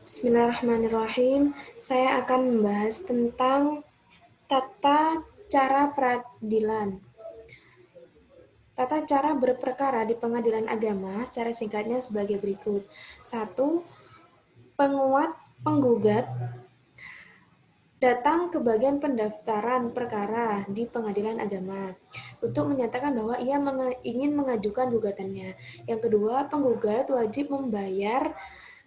Bismillahirrahmanirrahim. Saya akan membahas tentang tata cara peradilan. Tata cara berperkara di pengadilan agama secara singkatnya sebagai berikut. 1. Penguat penggugat datang ke bagian pendaftaran perkara di pengadilan agama untuk menyatakan bahwa ia ingin mengajukan gugatannya. Yang kedua, penggugat wajib membayar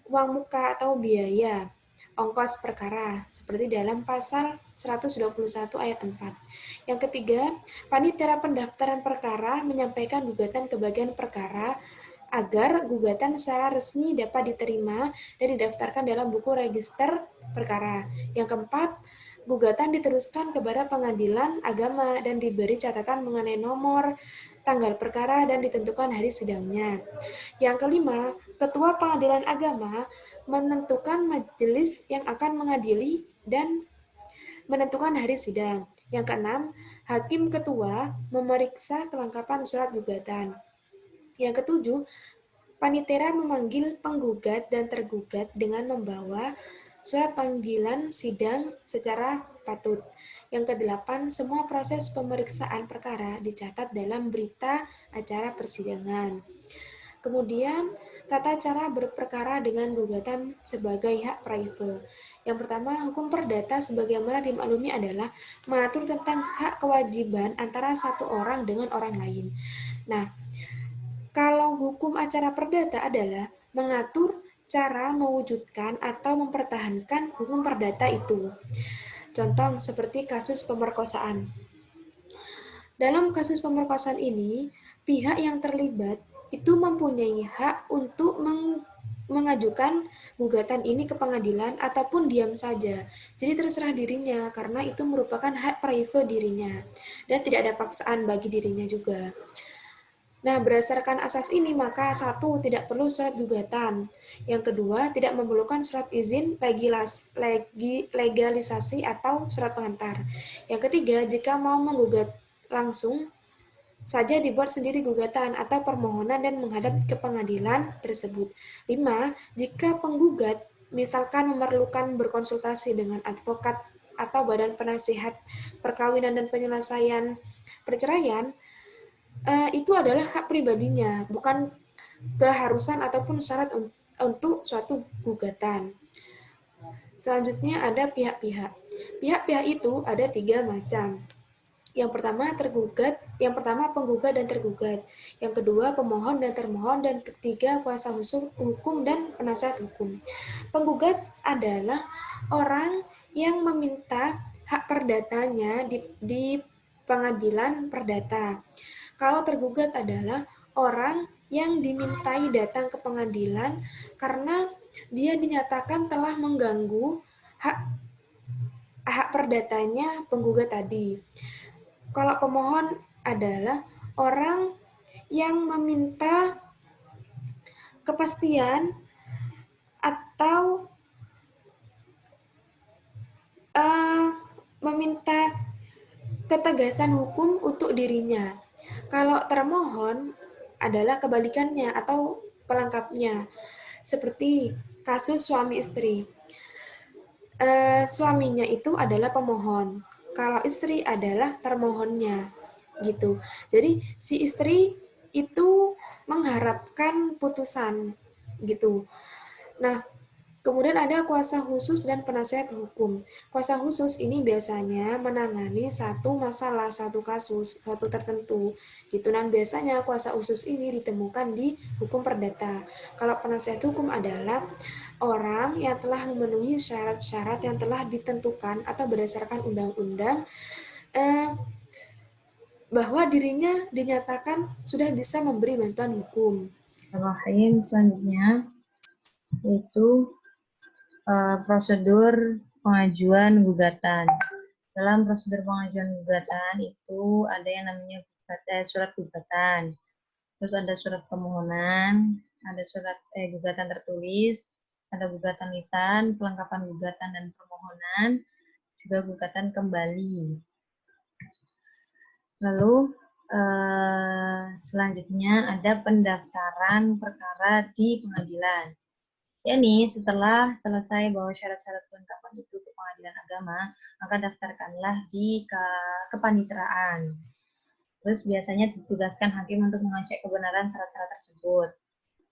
uang muka atau biaya ongkos perkara seperti dalam pasal 121 ayat 4. Yang ketiga, panitia pendaftaran perkara menyampaikan gugatan ke bagian perkara agar gugatan secara resmi dapat diterima dan didaftarkan dalam buku register perkara. Yang keempat, gugatan diteruskan kepada pengadilan agama dan diberi catatan mengenai nomor, tanggal perkara, dan ditentukan hari sidangnya. Yang kelima, ketua pengadilan agama menentukan majelis yang akan mengadili dan menentukan hari sidang. Yang keenam, hakim ketua memeriksa kelengkapan surat gugatan. Yang ketujuh, panitera memanggil penggugat dan tergugat dengan membawa surat panggilan sidang secara patut. Yang kedelapan, semua proses pemeriksaan perkara dicatat dalam berita acara persidangan. Kemudian, tata cara berperkara dengan gugatan sebagai hak private. Yang pertama, hukum perdata sebagaimana dimaklumi adalah mengatur tentang hak kewajiban antara satu orang dengan orang lain. Nah, kalau hukum acara perdata adalah mengatur cara mewujudkan atau mempertahankan hukum perdata itu. Contoh seperti kasus pemerkosaan. Dalam kasus pemerkosaan ini, pihak yang terlibat itu mempunyai hak untuk mengajukan gugatan ini ke pengadilan ataupun diam saja. Jadi terserah dirinya karena itu merupakan hak private dirinya dan tidak ada paksaan bagi dirinya juga. Nah, berdasarkan asas ini, maka satu, tidak perlu surat gugatan. Yang kedua, tidak memerlukan surat izin legalisasi atau surat pengantar. Yang ketiga, jika mau menggugat langsung saja dibuat sendiri gugatan atau permohonan dan menghadap ke pengadilan tersebut. 5. Jika penggugat misalkan memerlukan berkonsultasi dengan advokat atau badan penasihat perkawinan dan penyelesaian perceraian, itu adalah hak pribadinya, bukan keharusan ataupun syarat untuk suatu gugatan. Selanjutnya ada pihak-pihak. Pihak-pihak itu ada 3 macam. Yang pertama penggugat dan tergugat. Yang kedua pemohon dan termohon, dan ketiga kuasa hukum dan penasihat hukum. Penggugat adalah orang yang meminta hak perdatanya di pengadilan perdata. Kalau tergugat adalah orang yang dimintai datang ke pengadilan karena dia dinyatakan telah mengganggu hak perdatanya penggugat tadi. Kalau pemohon adalah orang yang meminta kepastian atau meminta ketegasan hukum untuk dirinya. Kalau termohon adalah kebalikannya atau pelengkapnya, seperti kasus suami istri. Suaminya itu adalah pemohon, kalau istri adalah termohonnya, gitu. Jadi si istri itu mengharapkan putusan, gitu. Nah, kemudian ada kuasa khusus dan penasihat hukum. Kuasa khusus ini biasanya menangani satu masalah, satu kasus, satu tertentu. Gitu. Dan biasanya kuasa khusus ini ditemukan di hukum perdata. Kalau penasihat hukum adalah orang yang telah memenuhi syarat-syarat yang telah ditentukan atau berdasarkan undang-undang bahwa dirinya dinyatakan sudah bisa memberi bantuan hukum. Selanjutnya yaitu prosedur pengajuan gugatan. Dalam prosedur pengajuan gugatan itu ada yang namanya surat gugatan, terus ada surat permohonan, ada surat gugatan tertulis, ada gugatan lisan, kelengkapan gugatan dan permohonan, juga gugatan kembali. Lalu selanjutnya ada pendaftaran perkara di pengadilan. yakni setelah selesai bawa syarat-syarat kelengkapan itu ke pengadilan agama, maka daftarkanlah di kepaniteraan. Terus biasanya ditugaskan hakim untuk mengecek kebenaran syarat-syarat tersebut.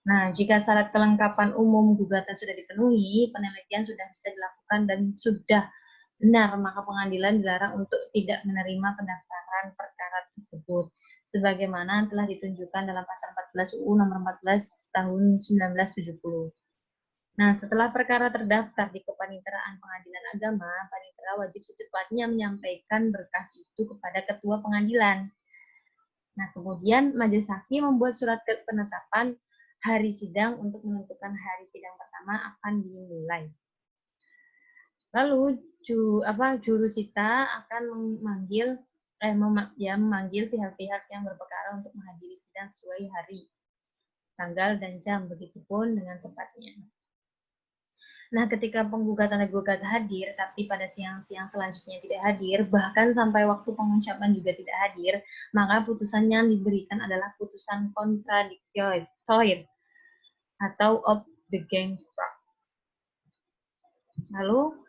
Nah, jika syarat kelengkapan umum gugatan sudah dipenuhi, penelitian sudah bisa dilakukan dan sudah benar, maka pengadilan dilarang untuk tidak menerima pendaftaran perkara tersebut, sebagaimana telah ditunjukkan dalam pasal 14 UU nomor 14 tahun 1970. Nah, setelah perkara terdaftar di kepaniteraan pengadilan agama, panitera wajib secepatnya menyampaikan berkas itu kepada ketua pengadilan. Nah, kemudian majelis hakim membuat surat penetapan hari sidang untuk menentukan hari sidang pertama akan dimulai. Lalu jurusita akan memanggil pihak-pihak yang berperkara untuk menghadiri sidang sesuai hari, tanggal, dan jam, begitupun dengan tempatnya. Nah, ketika penggugat hadir, tapi pada siang-siang selanjutnya tidak hadir, bahkan sampai waktu pengucapan juga tidak hadir, maka putusan yang diberikan adalah putusan kontradiktor atau of the gangster. Lalu,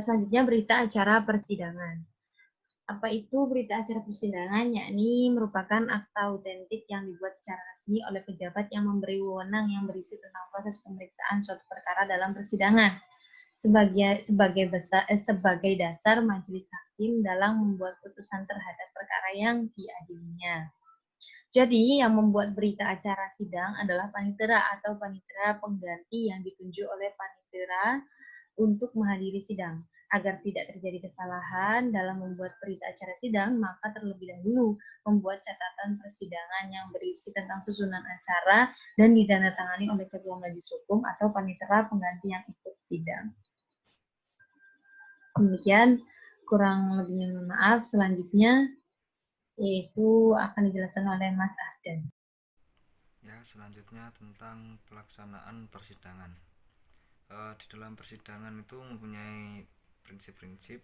selanjutnya berita acara persidangan. Apa itu berita acara persidangan? Yakni merupakan akta autentik yang dibuat secara resmi oleh pejabat yang memberi wewenang yang berisi tentang proses pemeriksaan suatu perkara dalam persidangan sebagai dasar majelis hakim dalam membuat putusan terhadap perkara yang diadilinya. Jadi, yang membuat berita acara sidang adalah panitera atau panitera pengganti yang ditunjuk oleh panitera untuk menghadiri sidang. Agar tidak terjadi kesalahan dalam membuat berita acara sidang, maka terlebih dahulu membuat catatan persidangan yang berisi tentang susunan acara dan ditandatangani oleh ketua majelis hukum atau panitera pengganti yang ikut sidang. Demikian, kurang lebihnya mohon maaf. Selanjutnya yaitu akan dijelaskan oleh Mas Ahdan. Ya, selanjutnya tentang pelaksanaan persidangan. Di dalam persidangan itu mempunyai prinsip-prinsip.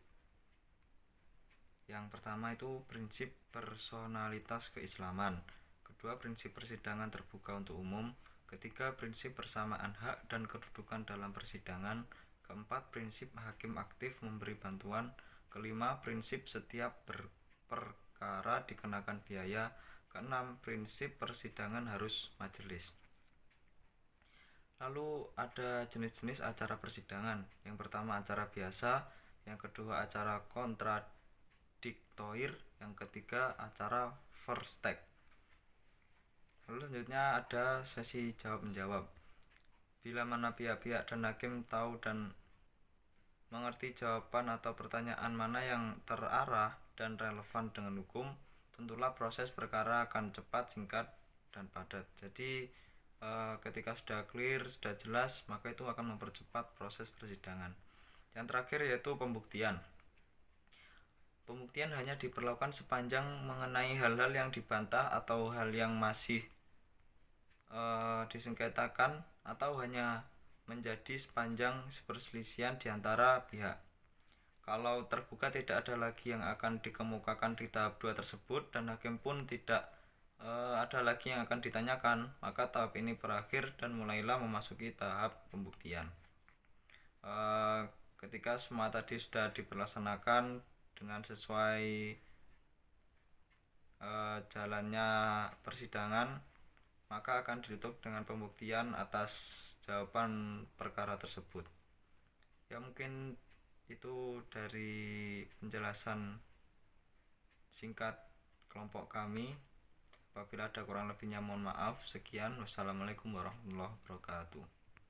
Yang pertama itu prinsip personalitas keislaman. Kedua, prinsip persidangan terbuka untuk umum. Ketiga, prinsip persamaan hak dan kedudukan dalam persidangan. Keempat, prinsip hakim aktif memberi bantuan. Kelima, prinsip setiap perkara dikenakan biaya. Keenam, prinsip persidangan harus majelis. Lalu ada jenis-jenis acara persidangan. Yang pertama acara biasa, yang kedua acara kontradiktoir, yang ketiga acara verstake. Lalu selanjutnya ada sesi jawab-menjawab. Bila mana pihak-pihak dan hakim tahu dan mengerti jawaban atau pertanyaan mana yang terarah dan relevan dengan hukum, tentulah proses perkara akan cepat, singkat, dan padat. Jadi ketika sudah clear, sudah jelas, maka itu akan mempercepat proses persidangan. Yang terakhir yaitu pembuktian. Pembuktian hanya diperlakukan sepanjang mengenai hal-hal yang dibantah atau hal yang masih disengketakan, atau hanya menjadi sepanjang perselisihan di antara pihak. Kalau terbuka tidak ada lagi yang akan dikemukakan di tahap 2 tersebut dan hakim pun tidak ada lagi yang akan ditanyakan, maka tahap ini berakhir dan mulailah memasuki tahap pembuktian. Ketika semua tadi sudah dilaksanakan dengan sesuai jalannya persidangan, maka akan ditutup dengan pembuktian atas jawaban perkara tersebut. Ya, mungkin itu dari penjelasan singkat kelompok kami. Apabila ada kurang lebihnya mohon maaf. Sekian, wassalamualaikum warahmatullahi wabarakatuh.